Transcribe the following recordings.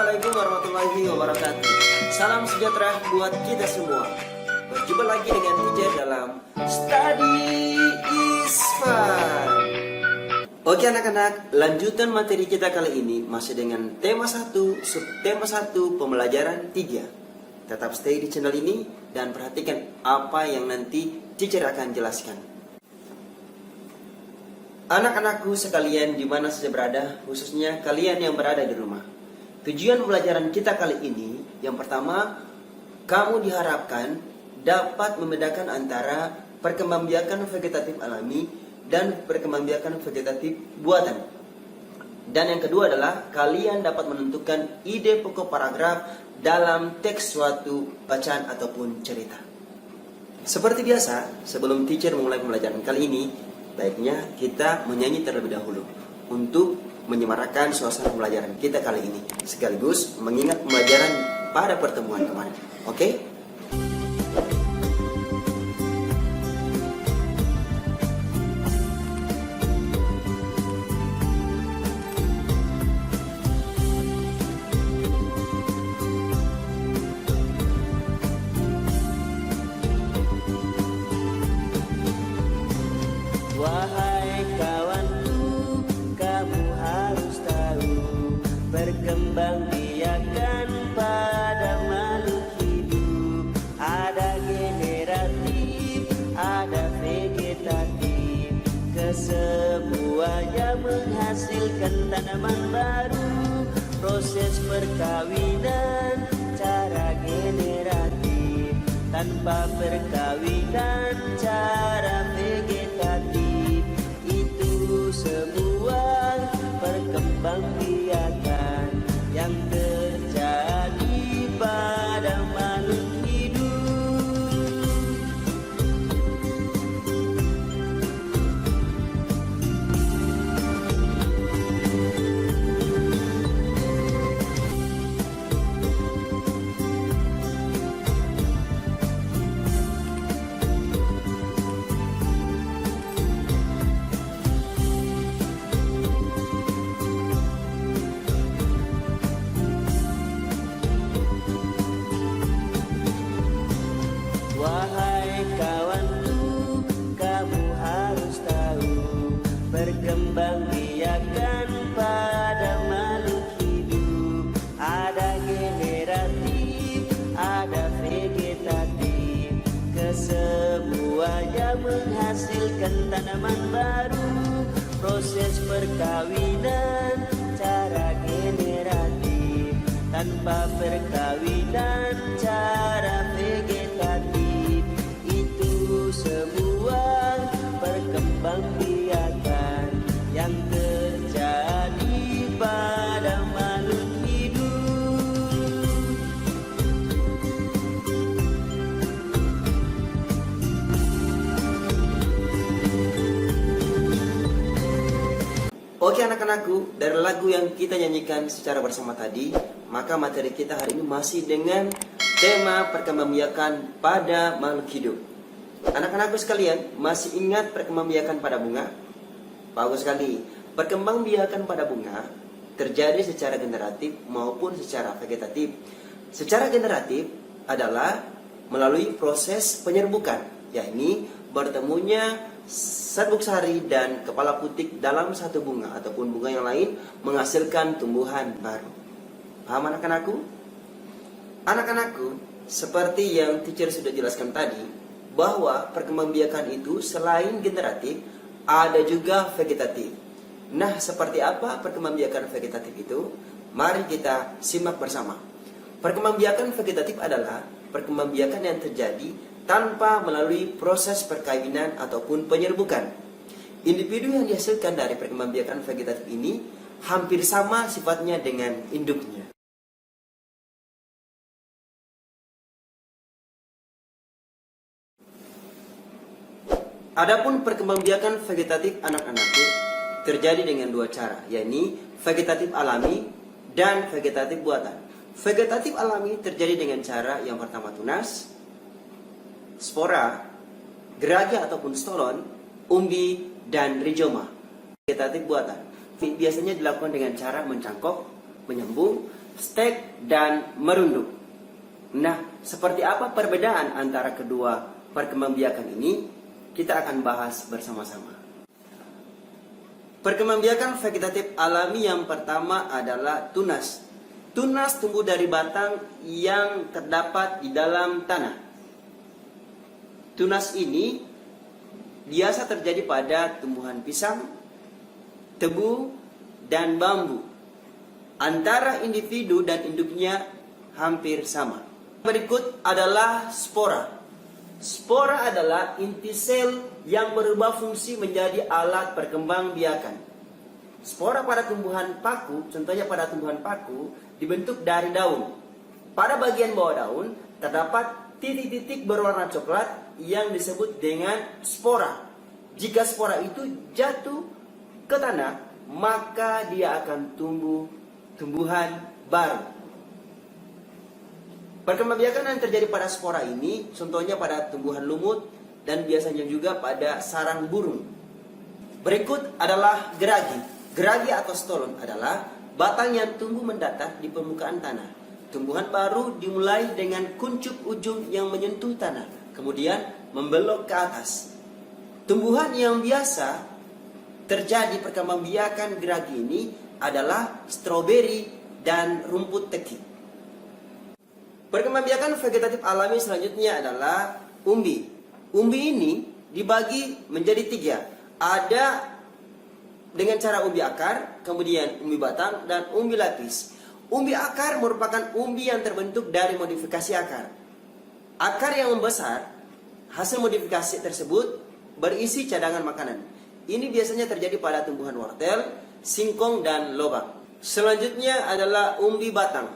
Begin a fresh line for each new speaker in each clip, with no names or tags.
Assalamualaikum warahmatullahi wabarakatuh. Salam sejahtera buat kita semua. Berjumpa lagi dengan teacher dalam Study is Fun. Oke anak-anak, lanjutan materi kita kali ini masih dengan tema 1, subtema 1, pembelajaran 3. Tetap stay di channel ini dan perhatikan apa yang nanti teacher akan jelaskan. Anak-anakku sekalian di mana saja berada, khususnya kalian yang berada di rumah. Tujuan pembelajaran kita kali ini, yang pertama, kamu diharapkan dapat membedakan antara perkembangbiakan vegetatif alami dan perkembangbiakan vegetatif buatan. Dan yang kedua adalah kalian dapat menentukan ide pokok paragraf dalam teks suatu bacaan ataupun cerita. Seperti biasa, sebelum teacher memulai pembelajaran kali ini, baiknya kita menyanyi terlebih dahulu untuk menyemarakan suasana pembelajaran kita kali ini, sekaligus mengingat pembelajaran pada pertemuan kemarin. Oke?
Wahai kawanku, kamu harus tahu, perkembangbiakan pada makhluk hidup ada generatif, ada vegetatif. Kesemuanya menghasilkan tanaman baru. Proses perkawinan cara generatif, tanpa perkawinan cara vegetatif. Itu semua perkembangbiakan yang terjadi pada makhluk hidup. Wahai kawanku, kamu harus tahu, perkembangbiakan pada makhluk hidup ada generatif, ada vegetatif. Kesemuanya menghasilkan tanaman baru. Proses perkawinan cara generatif, tanpa perkawinan cara vegetatif. Itu semua perkembangbiakan yang terjadi pada makhluk hidup.
Oke anak-anakku, dari lagu yang kita nyanyikan secara bersama tadi, maka materi kita hari ini masih dengan tema perkembangbiakan pada makhluk hidup. Anak-anakku sekalian, masih ingat perkembangbiakan pada bunga? Bagus sekali. Perkembangbiakan pada bunga terjadi secara generatif maupun secara vegetatif. Secara generatif adalah melalui proses penyerbukan, yakni bertemunya serbuk sari dan kepala putik dalam satu bunga ataupun bunga yang lain menghasilkan tumbuhan baru. Paham anak-anakku? Anak-anakku, seperti yang teacher sudah jelaskan tadi, bahwa perkembangbiakan itu selain generatif, ada juga vegetatif. Nah, seperti apa perkembangbiakan vegetatif itu? Mari kita simak bersama. Perkembangbiakan vegetatif adalah perkembangbiakan yang terjadi tanpa melalui proses perkawinan ataupun penyerbukan. Individu yang dihasilkan dari perkembangbiakan vegetatif ini hampir sama sifatnya dengan induknya. Adapun perkembangbiakan vegetatif anak-anakku terjadi dengan dua cara, yakni vegetatif alami dan vegetatif buatan. Vegetatif alami terjadi dengan cara yang pertama tunas, spora, gerage ataupun stolon, umbi, dan rizoma. Vegetatif buatan biasanya dilakukan dengan cara mencangkok, menyambung, stek dan merunduk. Nah, seperti apa perbedaan antara kedua perkembangbiakan ini? Kita akan bahas bersama-sama. Perkembangbiakan vegetatif alami yang pertama adalah tunas. Tunas tumbuh dari batang yang terdapat di dalam tanah. Tunas ini biasa terjadi pada tumbuhan pisang, tebu, dan bambu. Antara individu dan induknya hampir sama. Berikut adalah spora. Spora adalah inti sel yang berubah fungsi menjadi alat perkembangbiakan. Spora pada tumbuhan paku, contohnya pada tumbuhan paku, dibentuk dari daun. Pada bagian bawah daun terdapat titik-titik berwarna coklat yang disebut dengan spora. Jika spora itu jatuh ke tanah, maka dia akan tumbuh tumbuhan baru. Perkembangbiakan yang terjadi pada spora ini, contohnya pada tumbuhan lumut dan biasanya juga pada sarang burung. Berikut adalah geragi. Geragi atau stolon adalah batang yang tumbuh mendatar di permukaan tanah. Tumbuhan baru dimulai dengan kuncup ujung yang menyentuh tanah, kemudian membelok ke atas. Tumbuhan yang biasa terjadi perkembangbiakan geragi ini adalah stroberi dan rumput teki. Perkembangbiakan vegetatif alami selanjutnya adalah umbi. Umbi ini dibagi menjadi 3. Ada dengan cara umbi akar, kemudian umbi batang, dan umbi lapis. Umbi akar merupakan umbi yang terbentuk dari modifikasi akar. Akar yang membesar, hasil modifikasi tersebut berisi cadangan makanan. Ini biasanya terjadi pada tumbuhan wortel, singkong, dan lobak. Selanjutnya adalah umbi batang.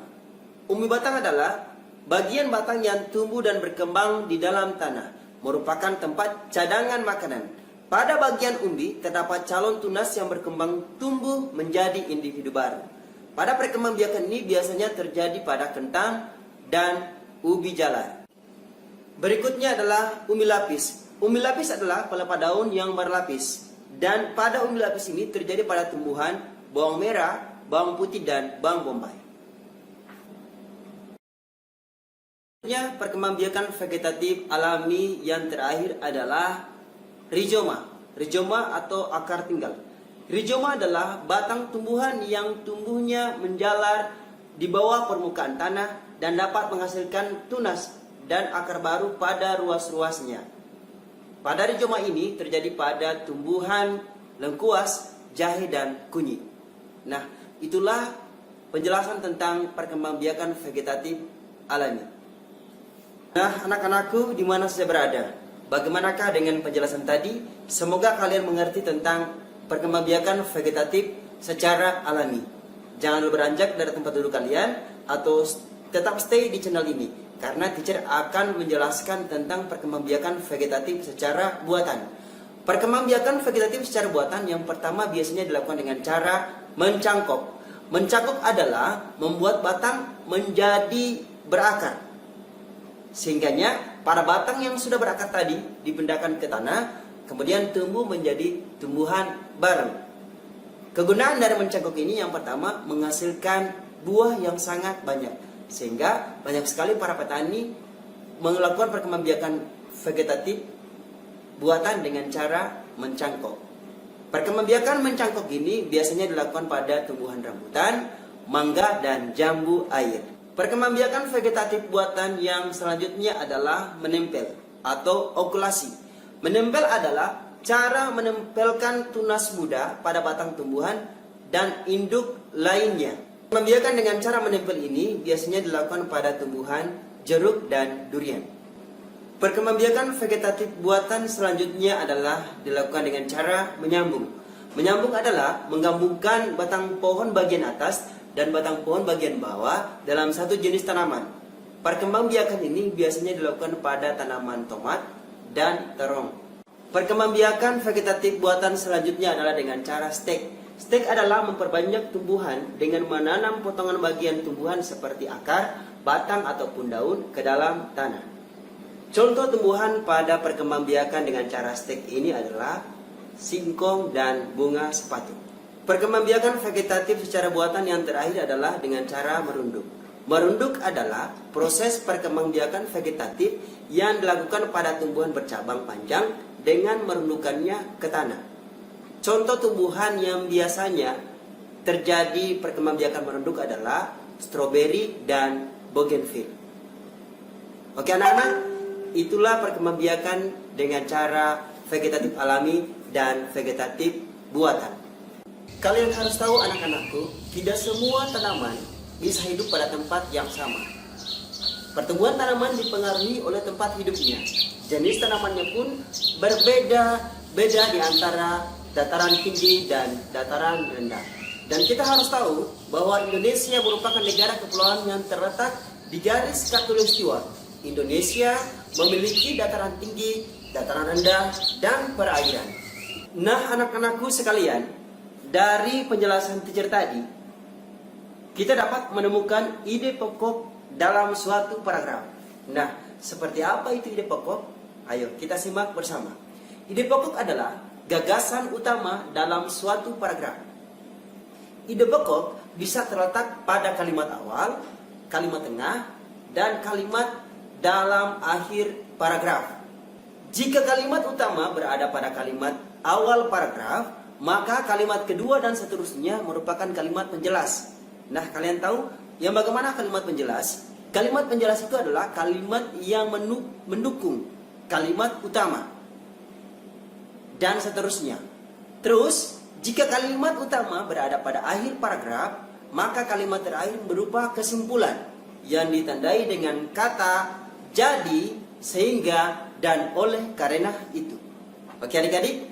Umbi batang adalah bagian batang yang tumbuh dan berkembang di dalam tanah, merupakan tempat cadangan makanan. Pada bagian umbi terdapat calon tunas yang berkembang tumbuh menjadi individu baru. Pada perkembangbiakan ini biasanya terjadi pada kentang dan ubi jalar. Berikutnya adalah umbi lapis. Umbi lapis adalah pelepah daun yang berlapis. Dan pada umbi lapis ini terjadi pada tumbuhan bawang merah, bawang putih, dan bawang bombay. Perkembangbiakan vegetatif alami yang terakhir adalah rizoma. Rizoma atau akar tinggal. Rizoma adalah batang tumbuhan yang tumbuhnya menjalar di bawah permukaan tanah dan dapat menghasilkan tunas dan akar baru pada ruas-ruasnya. Pada rizoma ini terjadi pada tumbuhan lengkuas, jahe, dan kunyit. Nah, itulah penjelasan tentang perkembangbiakan vegetatif alami. Nah, anak-anakku di mana saja berada, bagaimanakah dengan penjelasan tadi? Semoga kalian mengerti tentang perkembangbiakan vegetatif secara alami. Jangan lupa beranjak dari tempat duduk kalian atau tetap stay di channel ini, karena teacher akan menjelaskan tentang perkembangbiakan vegetatif secara buatan. Perkembangbiakan vegetatif secara buatan yang pertama biasanya dilakukan dengan cara mencangkok. Mencangkok adalah membuat batang menjadi berakar. Sehingganya para batang yang sudah berakar tadi dipindahkan ke tanah, kemudian tumbuh menjadi tumbuhan baru. Kegunaan dari mencangkok ini yang pertama menghasilkan buah yang sangat banyak, sehingga banyak sekali para petani melakukan perkembangbiakan vegetatif buatan dengan cara mencangkok. Perkembangbiakan mencangkok ini biasanya dilakukan pada tumbuhan rambutan, mangga, dan jambu air. Perkembangbiakan vegetatif buatan yang selanjutnya adalah menempel atau okulasi. Menempel adalah cara menempelkan tunas muda pada batang tumbuhan dan induk lainnya. Perkembangbiakan dengan cara menempel ini biasanya dilakukan pada tumbuhan jeruk dan durian. Perkembangbiakan vegetatif buatan selanjutnya adalah dilakukan dengan cara menyambung. Menyambung adalah menggabungkan batang pohon bagian atas dan batang pohon bagian bawah dalam satu jenis tanaman. Perkembangbiakan ini biasanya dilakukan pada tanaman tomat dan terong. Perkembangbiakan vegetatif buatan selanjutnya adalah dengan cara stek. Stek adalah memperbanyak tumbuhan dengan menanam potongan bagian tumbuhan seperti akar, batang, ataupun daun ke dalam tanah. Contoh tumbuhan pada perkembangbiakan dengan cara stek ini adalah singkong dan bunga sepatu. Perkembangbiakan vegetatif secara buatan yang terakhir adalah dengan cara merunduk. Merunduk adalah proses perkembangbiakan vegetatif yang dilakukan pada tumbuhan bercabang panjang dengan merundukannya ke tanah. Contoh tumbuhan yang biasanya terjadi perkembangbiakan merunduk adalah stroberi dan bougainville. Oke anak-anak, itulah perkembangbiakan dengan cara vegetatif alami dan vegetatif buatan. Kalian harus tahu anak-anakku, tidak semua tanaman bisa hidup pada tempat yang sama. Pertumbuhan tanaman dipengaruhi oleh tempat hidupnya. Jenis tanamannya pun berbeda-beda di antara dataran tinggi dan dataran rendah. Dan kita harus tahu bahwa Indonesia merupakan negara kepulauan yang terletak di garis khatulistiwa. Indonesia memiliki dataran tinggi, dataran rendah, dan perairan. Nah anak-anakku sekalian, dari penjelasan teacher tadi, kita dapat menemukan ide pokok dalam suatu paragraf. Nah, seperti apa itu ide pokok? Ayo kita simak bersama. Ide pokok adalah gagasan utama dalam suatu paragraf. Ide pokok bisa terletak pada kalimat awal, kalimat tengah, dan kalimat dalam akhir paragraf. Jika kalimat utama berada pada kalimat awal paragraf, maka kalimat kedua dan seterusnya merupakan kalimat penjelas. Nah, kalian tahu yang bagaimana kalimat penjelas? Kalimat penjelas itu adalah kalimat yang mendukung kalimat utama dan seterusnya. Terus, jika kalimat utama berada pada akhir paragraf, maka kalimat terakhir berupa kesimpulan yang ditandai dengan kata jadi, sehingga, dan oleh karena itu. Oke adik-adik,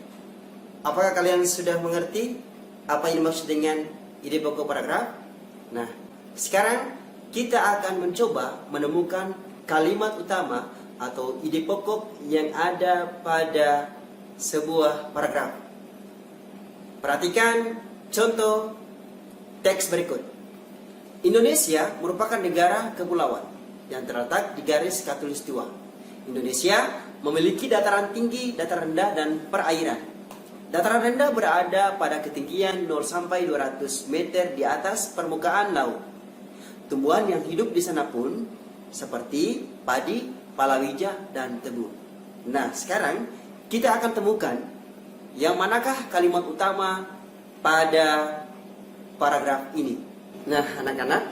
apakah kalian sudah mengerti apa yang dimaksud dengan ide pokok paragraf? Nah, sekarang kita akan mencoba menemukan kalimat utama atau ide pokok yang ada pada sebuah paragraf. Perhatikan contoh teks berikut. Indonesia merupakan negara kepulauan yang terletak di garis khatulistiwa. Indonesia memiliki dataran tinggi, dataran rendah, dan perairan. Dataran rendah berada pada ketinggian 0 sampai 200 meter di atas permukaan laut. Tumbuhan yang hidup di sana pun seperti padi, palawija, dan tebu. Nah, sekarang kita akan temukan yang manakah kalimat utama pada paragraf ini. Nah, anak-anak,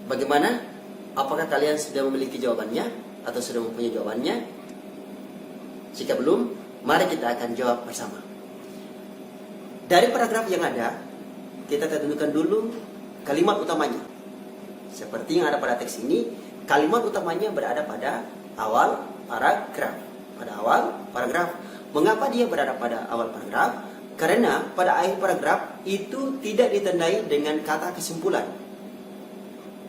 bagaimana? Apakah kalian sudah memiliki jawabannya atau sudah mempunyai jawabannya? Jika belum, mari kita akan jawab bersama. Dari paragraf yang ada, kita tentukan dulu kalimat utamanya. Seperti yang ada pada teks ini, kalimat utamanya berada pada awal paragraf. Pada awal paragraf. Mengapa dia berada pada awal paragraf? Karena pada akhir paragraf itu tidak ditandai dengan kata kesimpulan.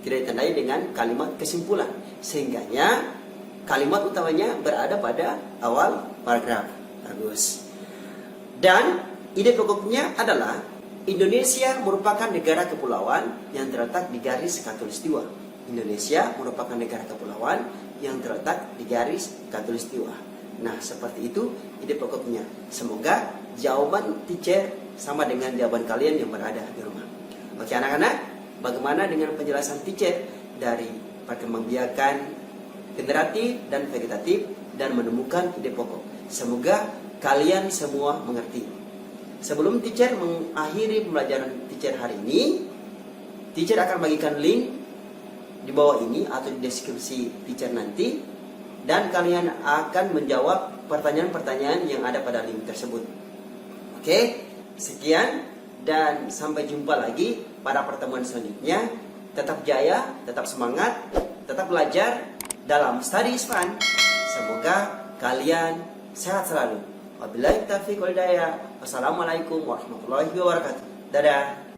Tidak ditandai dengan kalimat kesimpulan. Sehingganya kalimat utamanya berada pada awal paragraf. Bagus. Dan ide pokoknya adalah Indonesia merupakan negara kepulauan yang terletak di garis khatulistiwa. Indonesia merupakan negara kepulauan yang terletak di garis khatulistiwa. Nah, seperti itu ide pokoknya. Semoga jawaban teacher sama dengan jawaban kalian yang berada di rumah. Oke anak-anak, bagaimana dengan penjelasan teacher dari perkembangbiakan generatif dan vegetatif dan menemukan ide pokok? Semoga kalian semua mengerti. Sebelum teacher mengakhiri pembelajaran teacher hari ini, teacher akan bagikan link di bawah ini atau di deskripsi teacher nanti, dan kalian akan menjawab pertanyaan-pertanyaan yang ada pada link tersebut. Oke, sekian dan sampai jumpa lagi pada pertemuan selanjutnya. Tetap jaya, tetap semangat, tetap belajar dalam study is fun. Semoga kalian sehat selalu. Wabillahi taufiq wal hidayah. Wassalamualaikum warahmatullahi wabarakatuh. Dadah.